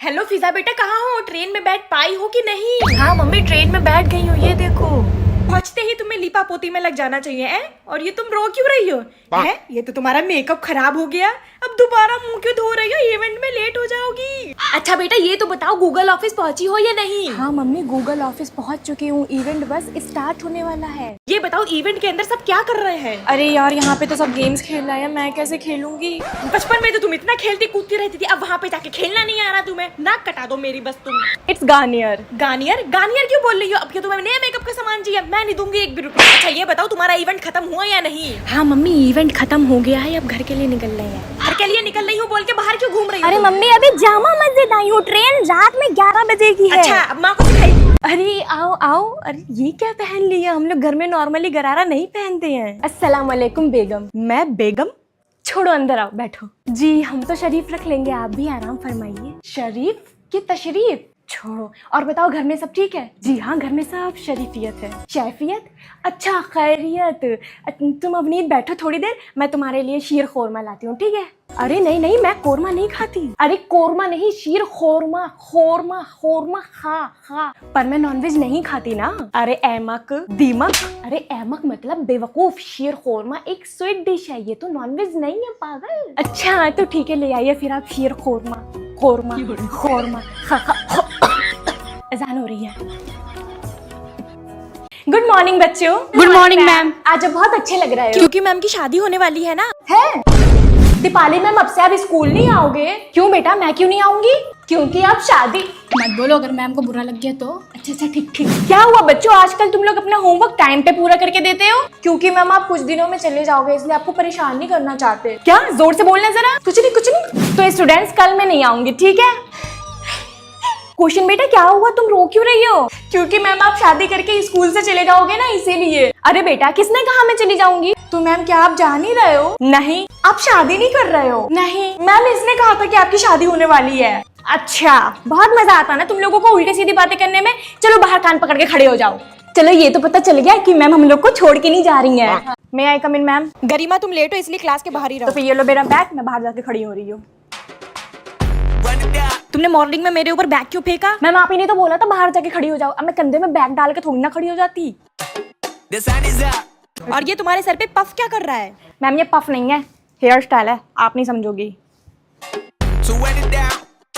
Hello फिजा बेटा, कहाँ हो? ट्रेन में बैठ पाई हो कि नहीं? हाँ मम्मी, ट्रेन में बैठ गई हूँ, ये देखो। पहुंचते ही तुम्हें लीपा पोती में लग जाना चाहिए है? और ये तुम रो क्यों रही हो? है ये तो तुम्हारा मेकअप खराब हो गया। अब दोबारा मुंह क्यों धो रही हो? इवेंट में लेट हो जाओगी। अच्छा बेटा ये तो बताओ, गूगल ऑफिस पहुंची हो या नहीं? हाँ मम्मी, गूगल ऑफिस पहुंच चुकी हूँ, इवेंट बस स्टार्ट होने वाला है। ये बताओ इवेंट के अंदर सब क्या कर रहे हैं? अरे यार, यहाँ पे तो सब गेम्स खेल रहे हैं, मैं कैसे खेलूंगी? बचपन में तो तुम इतना खेलती कूदती रहती थी, अब वहाँ पे जाके खेलना नहीं आ रहा तुम्हें? नाक कटा दो मेरी बस तुम। It's Garnier. गार्नियर? गार्नियर क्यों बोल रही हो? अब क्या तुम्हें नया मेकअप का सामान चाहिए? मैं नहीं दूंगी एक भी रुपया। अच्छा ये बताओ, तुम्हारा इवेंट खत्म हुआ या नहीं? हाँ मम्मी, इवेंट खत्म हो गया है, अब घर के लिए निकल रहे हैं। घर के लिए निकल रही हूँ बोल के बाहर क्यों घूम रही हो? अरे मम्मी, अभी जामा मस्जिद आई हूँ, ट्रेन रात में 11 बजे की है। अच्छा अब माँ को सिखाई। अरे आओ आओ। अरे ये क्या पहन लिया? हम लोग घर में नॉर्मली गरारा नहीं पहनते हैं। अस्सलाम वालेकुम बेगम। मैं बेगम? छोड़ो, अंदर आओ, बैठो। जी हम तो शरीफ रख लेंगे, आप भी आराम फरमाइए। शरीफ की तशरीफ? छोड़ो, और बताओ घर में सब ठीक है? जी हाँ, घर में सब शरीफियत है। शैफियत? अच्छा, खैरियत। तुम अवनीत बैठो थोड़ी देर, मैं तुम्हारे लिए शीर खोरमा लाती हूँ, ठीक है? अरे नहीं नहीं, मैं कोरमा नहीं खाती। अरे कोरमा नहीं, शीर खोरमा। खोरमा खोरमा खा। पर मैं नॉनवेज नहीं खाती ना। अरे एमक दीमक। अरे एमक मतलब बेवकूफ। शीर खोरमा एक स्वीट डिश है, ये तो नॉनवेज नहीं है पागल। अच्छा तो ठीक है, ले आइए फिर आप शीर खोरमा। खोरमा खोरमा अजान हो रही है। गुड मॉर्निंग बच्चों। Good morning ma'am. आज आप बहुत अच्छे लग रहे हो। क्योंकि मैम की शादी होने वाली है ना। है दीपाली मैम, अब से आप स्कूल नहीं आओगे? क्यों बेटा, मैं क्यों नहीं आऊंगी? क्योंकि आप शादी मत बोलो, अगर मैम को बुरा लग गया तो। अच्छा ठीक ठीक। क्या हुआ बच्चों, आजकल तुम लोग अपना होमवर्क टाइम पे पूरा करके देते हो? क्योंकि मैम आप कुछ दिनों में चले जाओगे, इसलिए आपको परेशान नहीं करना चाहते। क्या? जोर से बोलना जरा। कुछ नहीं। तो स्टूडेंट्स, कल मैं नहीं आऊंगी, ठीक है? क्वेश्चन बेटा क्या हुआ, तुम रो क्यों रही हो? क्योंकि मैम आप शादी करके स्कूल से चले जाओगे ना, इसीलिए। अरे बेटा, किसने कहा मैं चली जाऊंगी? तो मैम क्या आप जा नहीं रहे हो? नहीं। आप शादी नहीं कर रहे हो? नहीं मैम, इसने कहा था कि आपकी शादी होने वाली है। अच्छा, बहुत मजा आता ना तुम लोगों को उल्टे सीधी बातें करने में। चलो बाहर कान पकड़ के खड़े हो जाओ। चलो ये तो पता चल गया कि मैम हम लोग को छोड़ के नहीं जा रही है। मैं आई कम इन मैम? गरिमा तुम लेट हो इसलिए क्लास के बाहर ही रहो। तो फिर ये लो मेरा बैग, मैं बाहर जाके खड़ी हो रही हूँ। तुमने मॉर्निंग में मेरे ऊपर बैग क्यों फेंका? मैम आप ही ने तो बोला था बाहर जाके खड़ी हो जाओ। अब मैं कंधे में बैग डाल के थोड़ी ना खड़ी हो जाती। और ये तुम्हारे सर पे पफ क्या कर रहा है? मैम ये पफ नहीं है, हेयर स्टाइल है, आप नहीं समझोगी।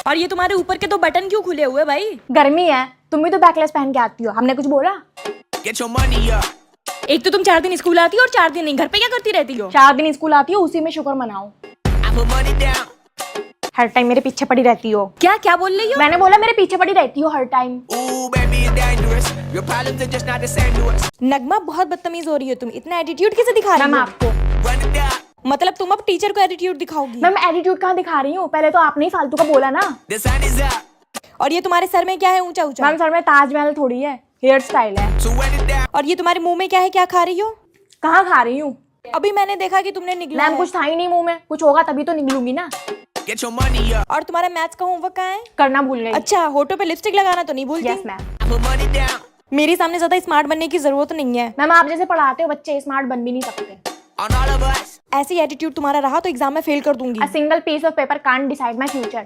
और ये तुम्हारे ऊपर के दो बटन क्यों खुले हुए भाई? गर्मी है, तुम भी तो बैकलेस पहन के आती हो, हमने कुछ बोला? एक तो तुम 4 दिन स्कूल आती हो और 4 दिन नहीं, घर पे क्या करती रहती हो? 4 दिन स्कूल आती हो, उसी में शुक्र मनाओ। हर टाइम मेरे पीछे पड़ी रहती हो। क्या बोल रही हो? मैंने बोला मेरे पीछे पड़ी रहती हो हर टाइम। नगमा बहुत बदतमीज हो रही हो तुम, इतना एटीट्यूड कैसे दिखा रही हो? मैम आपको मतलब तुम अब टीचर को एटीट्यूड दिखाओगी? मैम एटीट्यूड कहाँ दिखा रही हूँ? पहले तो आपने ही फालतू का बोला ना। और ये तुम्हारे सर में क्या है ऊंचा ऊंचा? मैम सर में ताजमहल थोड़ी है, हेयर स्टाइल है। और ये तुम्हारे मुंह में क्या है, क्या खा रही हो? कहाँ खा रही हूँ? अभी मैंने देखा कि तुमने निकला मैम है। कुछ था ही नहीं मुंह में, कुछ होगा तभी तो निकलूंगी ना। और तुम्हारा मैथ्स का होमवर्क कहाँ है? करना भूल गई। अच्छा, होठों पे लिपस्टिक लगाना तो नहीं भूलती? Yes ma'am. मेरे सामने ज्यादा स्मार्ट बनने की जरूरत नहीं है। मैम आप जैसे पढ़ाते हो बच्चे स्मार्ट बन भी नहीं सकते। ऐसी एटीट्यूड तुम्हारा रहा तो एग्जाम में फेल कर दूंगी। A single piece of paper can't decide my future।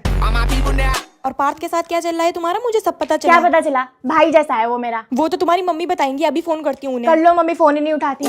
और पार्थ के साथ क्या चल रहा है तुम्हारा? मुझे सब पता चला। क्या पता चला? भाई जैसा है वो मेरा। वो तो तुम्हारी मम्मी बताएंगी, अभी फोन करती हूँ उन्हें। कर लो, मम्मी फोन ही नहीं उठाती।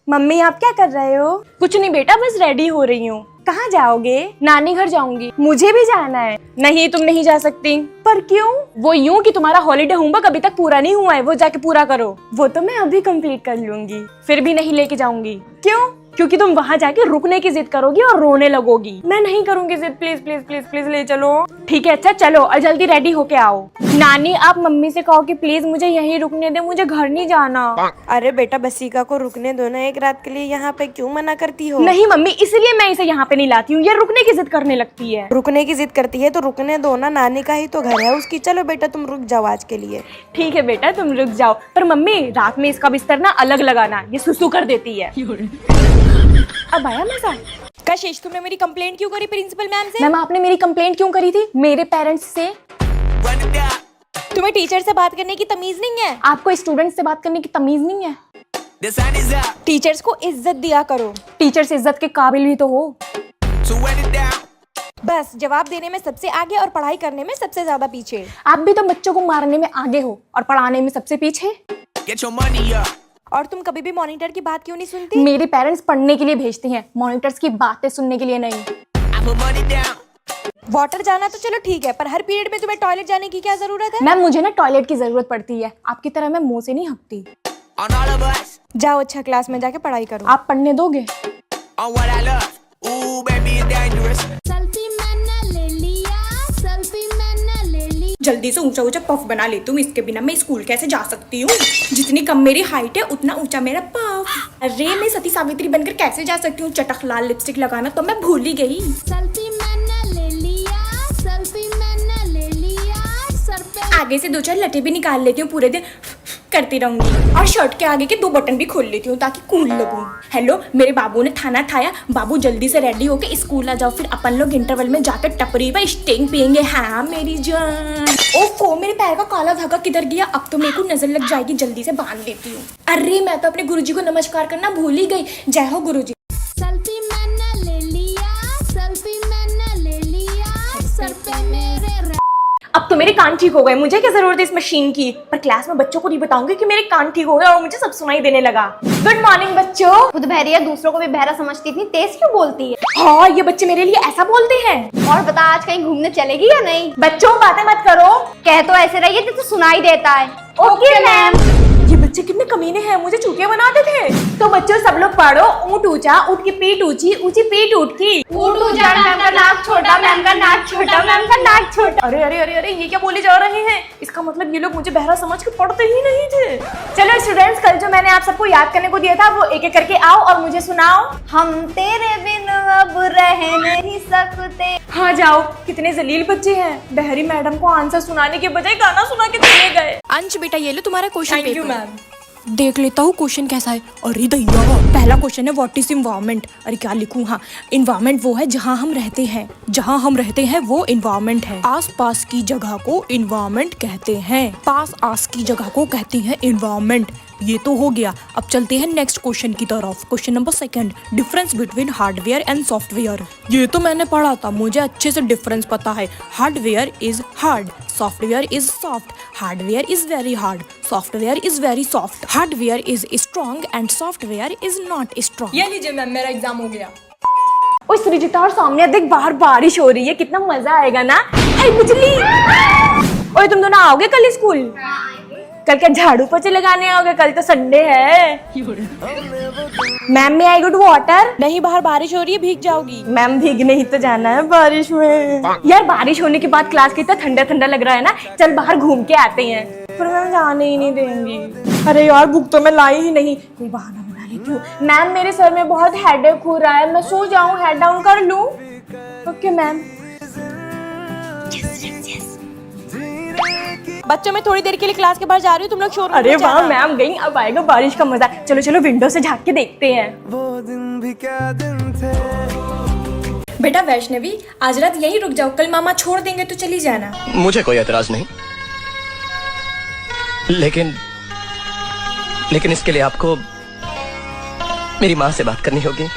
मम्मी आप क्या कर रहे हो? कुछ नहीं बेटा, बस रेडी हो रही हूँ। कहाँ जाओगे? नानी घर जाऊंगी। मुझे भी जाना है। नहीं तुम नहीं जा सकती। पर क्यों? वो यूं कि तुम्हारा हॉलीडे होमवर्क अभी तक पूरा नहीं हुआ है, वो जाके पूरा करो। वो तो मैं अभी कंप्लीट कर लूंगी। फिर भी नहीं लेके जाऊंगी। क्यों? क्योंकि तुम वहाँ जाके रुकने की जिद करोगी और रोने लगोगी। मैं नहीं करूंगी जिद, प्लीज प्लीज प्लीज प्लीज ले चलो। ठीक है अच्छा चलो, और जल्दी रेडी होके आओ। नानी आप मम्मी से कहो कि प्लीज मुझे यहीं रुकने दे, मुझे घर नहीं जाना। अरे बेटा बसीका को रुकने दो ना एक रात के लिए, यहाँ पे क्यों मना करती हो? नहीं मम्मी, इसलिए मैं इसे यहाँ पे नहीं लाती हूँ, ये रुकने की जिद करने लगती है। रुकने की जिद करती है तो रुकने दो ना, नानी का ही तो घर है उसकी। चलो बेटा तुम रुक जाओ आज के लिए। ठीक है बेटा तुम रुक जाओ, पर मम्मी रात में इसका बिस्तर ना अलग लगाना, ये सुसु कर देती है। अब आया मजा। कशिश तुमने मेरी कंप्लेंट क्यों करी प्रिंसिपल मैम से? मैम आपने मेरी कंप्लेंट क्यों करी थी? मेरे पेरेंट्स से। तुम्हें टीचर से बात करने की तमीज नहीं है? आपको स्टूडेंट से बात करने की तमीज नहीं है? टीचर्स को इज्जत दिया करो। टीचर्स इज्जत के काबिल भी तो हो। बस जवाब देने में सबसे आगे और पढ़ाई करने में सबसे ज्यादा पीछे। आप भी तो बच्चों को मारने में आगे हो और पढ़ाने में सबसे पीछे। Get your money up. और तुम कभी भी मॉनिटर की बात क्यों नहीं सुनती? मेरे पेरेंट्स पढ़ने के लिए भेजते हैं, मॉनिटर्स की बातें सुनने के लिए नहीं। I put money down. Water जाना तो चलो ठीक है, पर हर पीरियड में तुम्हें टॉयलेट जाने की क्या जरूरत है? मैम मुझे ना टॉयलेट की जरूरत पड़ती है, आपकी तरह मैं मुंह से नहीं हकती। On all of us. जाओ अच्छा क्लास में जाके पढ़ाई करो। आप पढ़ने दोगे? On what I love. Ooh, baby, it's dangerous. Selfie मैंने ले लिया, सेल्फी मैंने ले ली। जल्दी से ऊंचा ऊंचा पफ बना लेती हूँ, इसके बिना मैं स्कूल कैसे जा सकती हूँ? जितनी कम मेरी हाइट है उतना ऊंचा मेरा पफ। अरे मैं सती सावित्री बनकर कैसे जा सकती हूँ? चटक लाल लिपस्टिक लगाना तो मैं भूल ही गई। सेल्फी मैंने ले लिया, सेल्फी मैंने ले लिया, सर पे आगे से 2-4 लटे भी निकाल लेती हूँ, पूरे दिन करती रहूंगी। और शर्ट के आगे के 2 बटन भी खोल लेती हूँ ताकि कूल लगूं। हेलो, मेरे बाबू ने खाना खाया? बाबू जल्दी से रेडी होके स्कूल आ जाओ, फिर अपन लोग इंटरवल में जाकर टपरी पर स्टिंग पियेंगे। हाँ मेरी जान। ओफो, मेरे पैर का काला धागा किधर गया? अब तो मेरे को नजर लग जाएगी, जल्दी से बांध देती हूँ। अरे मैं तो अपने गुरुजी को नमस्कार करना भूल ही गई। जय हो गुरुजी। सेल्फी मैंने ले लिया, सेल्फी मैंने ले लिया, सर पे मेरे अब तो मेरे कान ठीक हो गए, मुझे क्या जरूरत है इस मशीन की? पर क्लास में बच्चों को नहीं बताऊंगी कि मेरे कान ठीक हो गए और मुझे सब सुनाई देने लगा। गुड मॉर्निंग बच्चों। खुद बहरी है, दूसरों को भी बहरा समझती, इतनी तेज क्यों बोलती है? हाँ, ये बच्चे मेरे लिए ऐसा बोलते हैं। और बता, आज कहीं घूमने चलेगी या नहीं? बच्चों बातें मत करो। कह तो ऐसे रही है जैसे सुनाई देता है। Okay ma'am. ये बच्चे कितने कमीने हैं, मुझे चूतिया बनाते थे। तो बच्चों सब लोग पढ़ो। ऊँट ऊंचा, ऊँट की पीठ ऊंची, ऊंची पीठ ऊँट की। ऊँट ऊँचा, मैम का नाक छोटा, मैम का नाक छोटा, मैम का नाक छोटा। अरे अरे अरे अरे, ये क्या बोले जा रहे हैं? इसका मतलब ये लोग मुझे बहरा समझ के पढ़ते ही नहीं थे। चलो स्टूडेंट्स, कल जो मैंने आप सबको याद करने को दिया था वो एक एक करके आओ और मुझे सुनाओ। हम तेरे बिन अब रह नहीं सकते। हाँ जाओ। कितने जलील बच्चे हैं, बहरी मैडम को आंसर सुनाने के बजाय गाना सुना के चले गए। अंश बेटा, ये लो तुम्हारा question thank you paper. Ma'am. देख लेता हूँ क्वेश्चन कैसा है। अरे दैया, पहला क्वेश्चन है व्हाट इज इन्वायरमेंट। अरे क्या लिखूं? हाँ, इन्वायरमेंट वो है जहाँ हम रहते हैं। जहाँ हम रहते हैं वो इन्वायरमेंट है। आस पास की जगह को इन्वायरमेंट कहते हैं। पास आस की जगह को कहते हैं इन्वायरमेंट। ये तो हो गया। अब चलते हैं नेक्स्ट क्वेश्चन की तरफ। Question number 2, difference between hardware and software. ये तो मैंने पढ़ा था, मुझे अच्छे से डिफरेंस पता है। Hardware is hard, software is soft. Hardware is very hard, software is very soft. Hardware is strong and software is not strong. ये लीजिए मैम, मेरा एग्जाम हो गया। ओए सृजिता, और सामने देख बाहर बारिश हो रही है, कितना मजा आएगा ना। हाय बिजली। ओए तुम दोनों आओगे कल स्कूल? कल क्या झाड़ू पोछे लगाने आओगे? कल तो संडे है। मैम में आई गुड वाटर। नहीं, बाहर बारिश हो रही है, भीग जाओगी। मैम भीगने ही तो जाना है बारिश में। यार बारिश होने के बाद क्लास कितना ठंडा ठंडा लग रहा है ना, चल बाहर घूम के आते हैं। पर मैम जाने ही नहीं देंगी। अरे यार बुक तो मैं लाई ही नहीं, कोई बहाना बना लेती हूँ। मैम मेरे सर में बहुत हेडेक हो रहा है, मैं सो जाऊँ, हेड डाउन कर लूँ? Okay ma'am. बच्चों, मैं थोड़ी देर के लिए क्लास के बाहर जा रही हूँ, तुम लोग शोर अरे वाह मैम गई, अब आएगा बारिश का मजा। चलो चलो विंडो से झांक के देखते हैं। वो दिन भी क्या दिन थे। बेटा वैष्णवी, आज रात यहीं रुक जाओ, कल मामा छोड़ देंगे तो चली जाना। मुझे कोई एतराज नहीं, लेकिन इसके लिए आपको मेरी माँ से बात करनी होगी।